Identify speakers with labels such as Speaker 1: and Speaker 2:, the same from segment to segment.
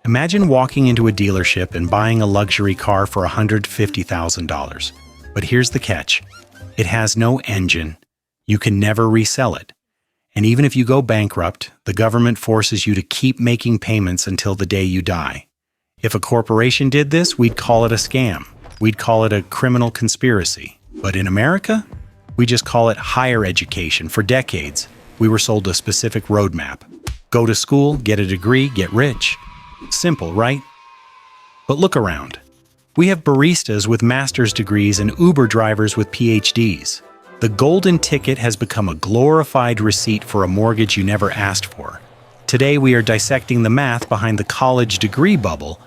Speaker 1: Imagine walking into a dealership and buying a luxury car for $150,000. But here's the catch. It has no engine. You can never resell it. And even if you go bankrupt, the government forces you to keep making payments until the day you die. If a corporation did this, we'd call it a scam. We'd call it a criminal conspiracy. But in America, we just call it higher education. For decades, we were sold a specific roadmap. Go to school, get a degree, get rich. Simple, right? But look around. We have baristas with master's degrees and Uber drivers with PhDs. The golden ticket has become a glorified receipt for a mortgage you never asked for. Today, we are dissecting the math behind the college degree bubble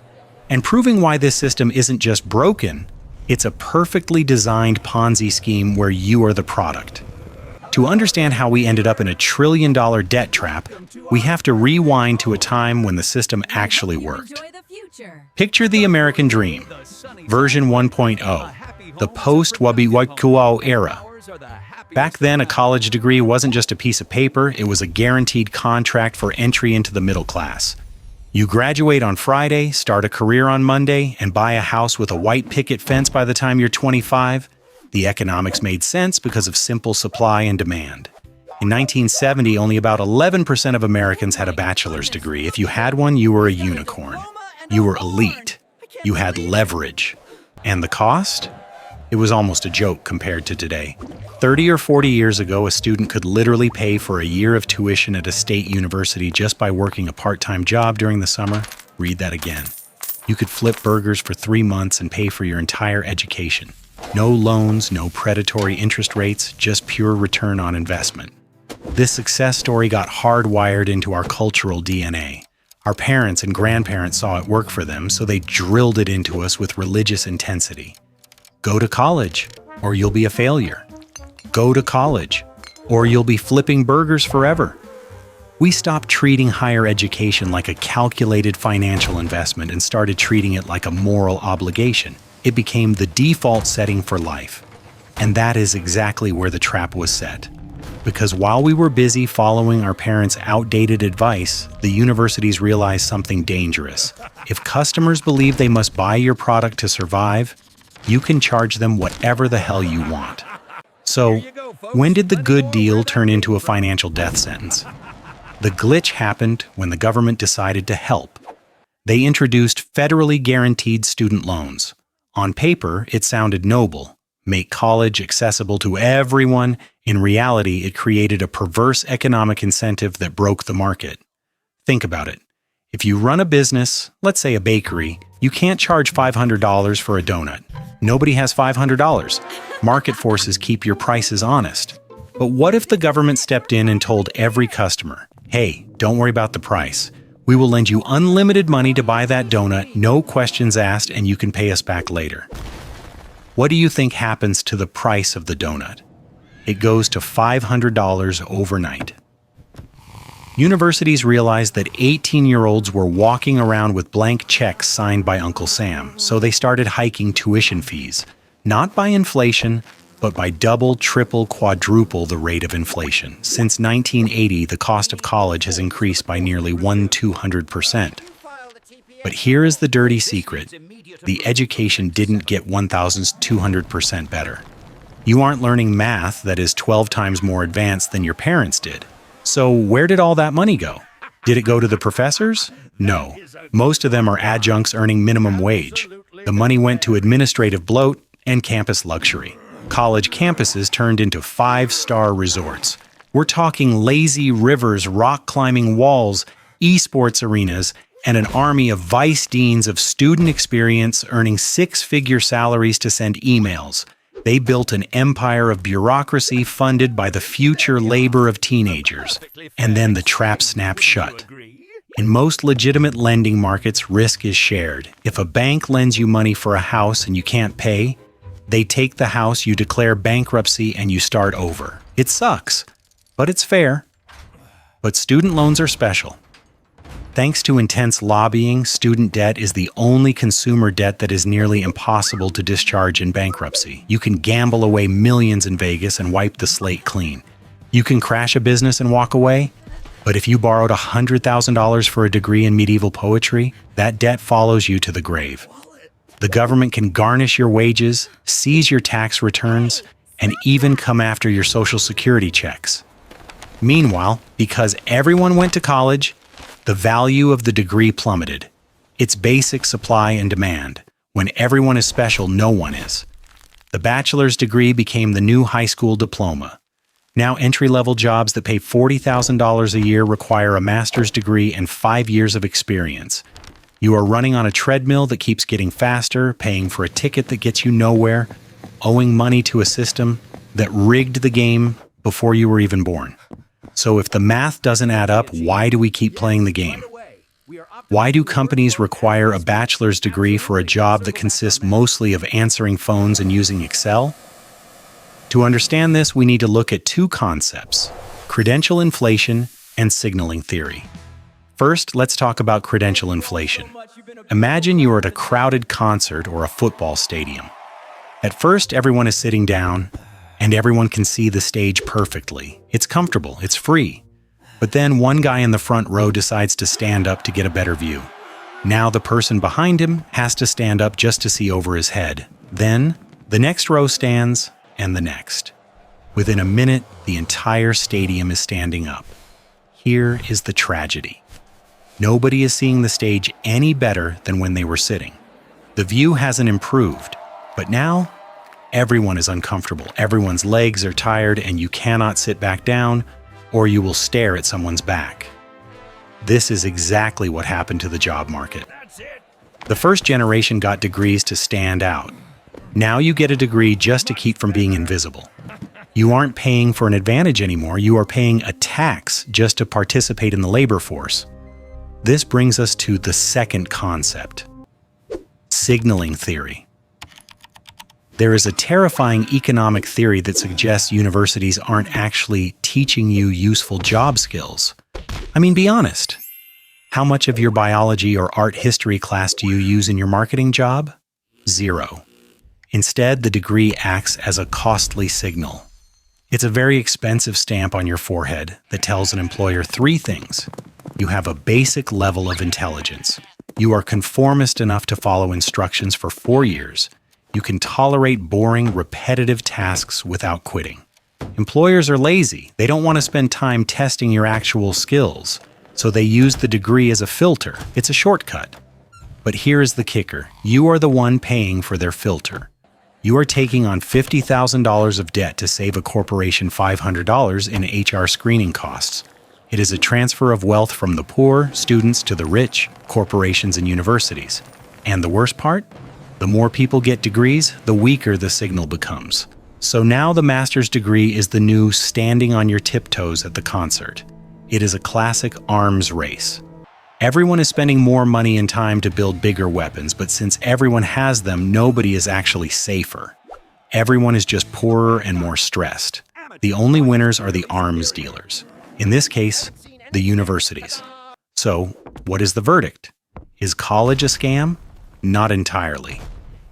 Speaker 1: and proving why this system isn't just broken, it's a perfectly designed Ponzi scheme where you are the product. To understand how we ended up in a trillion-dollar debt trap, we have to rewind to a time when the system actually worked. Picture the American dream, version 1.0, the post-Wabiwikuao era. Back then, a college degree wasn't just a piece of paper, it was a guaranteed contract for entry into the middle class. You graduate on Friday, start a career on Monday, and buy a house with a white picket fence by the time you're 25. The economics made sense because of simple supply and demand. In 1970, only about 11% of Americans had a bachelor's degree. If you had one, you were a unicorn. You were elite. You had leverage. And the cost? It was almost a joke compared to today. 30 or 40 years ago, a student could literally pay for a year of tuition at a state university just by working a part-time job during the summer. Read that again. You could flip burgers for 3 months and pay for your entire education. No loans, no predatory interest rates, just pure return on investment. This success story got hardwired into our cultural DNA. Our parents and grandparents saw it work for them, so they drilled it into us with religious intensity. Go to college, or you'll be a failure. Go to college, or you'll be flipping burgers forever. We stopped treating higher education like a calculated financial investment and started treating it like a moral obligation. It became the default setting for life. And that is exactly where the trap was set. Because while we were busy following our parents' outdated advice, the universities realized something dangerous. If customers believe they must buy your product to survive, you can charge them whatever the hell you want. So, when did the good deal turn into a financial death sentence? The glitch happened when the government decided to help. They introduced federally guaranteed student loans. On paper, it sounded noble. Make college accessible to everyone. In reality, it created a perverse economic incentive that broke the market. Think about it. If you run a business, let's say a bakery, you can't charge $500 for a donut. Nobody has $500. Market forces keep your prices honest. But what if the government stepped in and told every customer, hey, don't worry about the price. We will lend you unlimited money to buy that donut, no questions asked, and you can pay us back later. What do you think happens to the price of the donut? It goes to $500 overnight. Universities realized that 18-year-olds were walking around with blank checks signed by Uncle Sam, so they started hiking tuition fees, not by inflation, but by double, triple, quadruple the rate of inflation. Since 1980, the cost of college has increased by nearly 1,200%. But here is the dirty secret. The education didn't get 1,200% better. You aren't learning math that is 12 times more advanced than your parents did. So where did all that money go? Did it go to the professors? No. Most of them are adjuncts earning minimum wage. The money went to administrative bloat and campus luxury. College campuses turned into 5-star resorts. We're talking lazy rivers, rock-climbing walls, esports arenas, and an army of vice deans of student experience earning 6-figure salaries to send emails. They built an empire of bureaucracy funded by the future labor of teenagers. And then the trap snapped shut. In most legitimate lending markets, risk is shared. If a bank lends you money for a house and you can't pay, they take the house, you declare bankruptcy, and you start over. It sucks, but it's fair. But student loans are special. Thanks to intense lobbying, student debt is the only consumer debt that is nearly impossible to discharge in bankruptcy. You can gamble away millions in Vegas and wipe the slate clean. You can crash a business and walk away. But if you borrowed $100,000 for a degree in medieval poetry, that debt follows you to the grave. The government can garnish your wages, seize your tax returns, and even come after your Social Security checks. Meanwhile, because everyone went to college, the value of the degree plummeted. It's basic supply and demand. When everyone is special, no one is. The bachelor's degree became the new high school diploma. Now entry-level jobs that pay $40,000 a year require a master's degree and 5 years of experience. You are running on a treadmill that keeps getting faster, paying for a ticket that gets you nowhere, owing money to a system that rigged the game before you were even born. So if the math doesn't add up, why do we keep playing the game? Why do companies require a bachelor's degree for a job that consists mostly of answering phones and using Excel? To understand this, we need to look at two concepts: credential inflation and signaling theory. First, let's talk about credential inflation. Imagine you are at a crowded concert or a football stadium. At first, everyone is sitting down, and everyone can see the stage perfectly. It's comfortable, it's free. But then one guy in the front row decides to stand up to get a better view. Now the person behind him has to stand up just to see over his head. Then, the next row stands, and the next. Within a minute, the entire stadium is standing up. Here is the tragedy. Nobody is seeing the stage any better than when they were sitting. The view hasn't improved, but now everyone is uncomfortable. Everyone's legs are tired, and you cannot sit back down, or you will stare at someone's back. This is exactly what happened to the job market. The first generation got degrees to stand out. Now you get a degree just to keep from being invisible. You aren't paying for an advantage anymore, you are paying a tax just to participate in the labor force. This brings us to the second concept: signaling theory. There is a terrifying economic theory that suggests universities aren't actually teaching you useful job skills. I mean, be honest. How much of your biology or art history class do you use in your marketing job? 0. Instead, the degree acts as a costly signal. It's a very expensive stamp on your forehead that tells an employer 3 things. You have a basic level of intelligence. You are conformist enough to follow instructions for 4 years. You can tolerate boring, repetitive tasks without quitting. Employers are lazy. They don't want to spend time testing your actual skills, so they use the degree as a filter. It's a shortcut. But here is the kicker. You are the one paying for their filter. You are taking on $50,000 of debt to save a corporation $500 in HR screening costs. It is a transfer of wealth from the poor, students, to the rich, corporations and universities. And the worst part? The more people get degrees, the weaker the signal becomes. So now the master's degree is the new standing on your tiptoes at the concert. It is a classic arms race. Everyone is spending more money and time to build bigger weapons, but since everyone has them, nobody is actually safer. Everyone is just poorer and more stressed. The only winners are the arms dealers. In this case, the universities. So, what is the verdict? Is college a scam? Not entirely.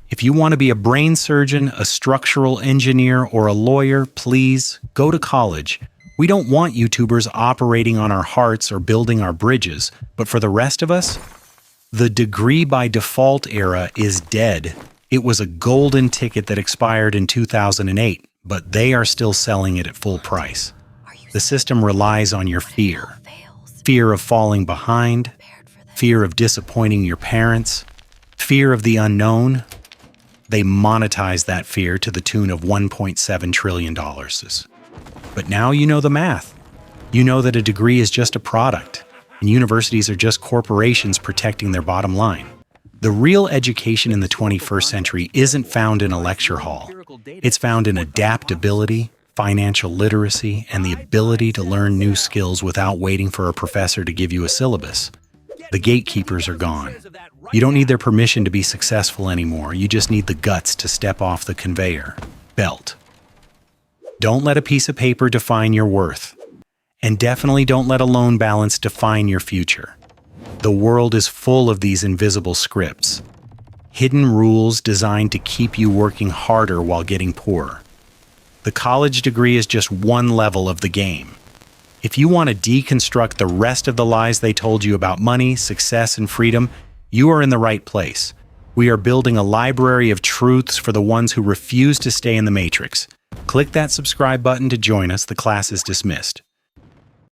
Speaker 1: If you want to be a brain surgeon, a structural engineer, or a lawyer, please go to college. We don't want YouTubers operating on our hearts or building our bridges, but for the rest of us, the degree by default era is dead. It was a golden ticket that expired in 2008, but they are still selling it at full price. The system relies on your fear. Fear of falling behind, fear of disappointing your parents, fear of the unknown. They monetize that fear to the tune of $1.7 trillion. But now you know the math. You know that a degree is just a product, and universities are just corporations protecting their bottom line. The real education in the 21st century isn't found in a lecture hall. It's found in adaptability, financial literacy, and the ability to learn new skills without waiting for a professor to give you a syllabus. The gatekeepers are gone. You don't need their permission to be successful anymore. You just need the guts to step off the conveyor belt. Don't let a piece of paper define your worth. And definitely don't let a loan balance define your future. The world is full of these invisible scripts. Hidden rules designed to keep you working harder while getting poorer. The college degree is just one level of the game. If you want to deconstruct the rest of the lies they told you about money, success, and freedom, you are in the right place. We are building a library of truths for the ones who refuse to stay in the matrix. Click that subscribe button to join us. The class is dismissed.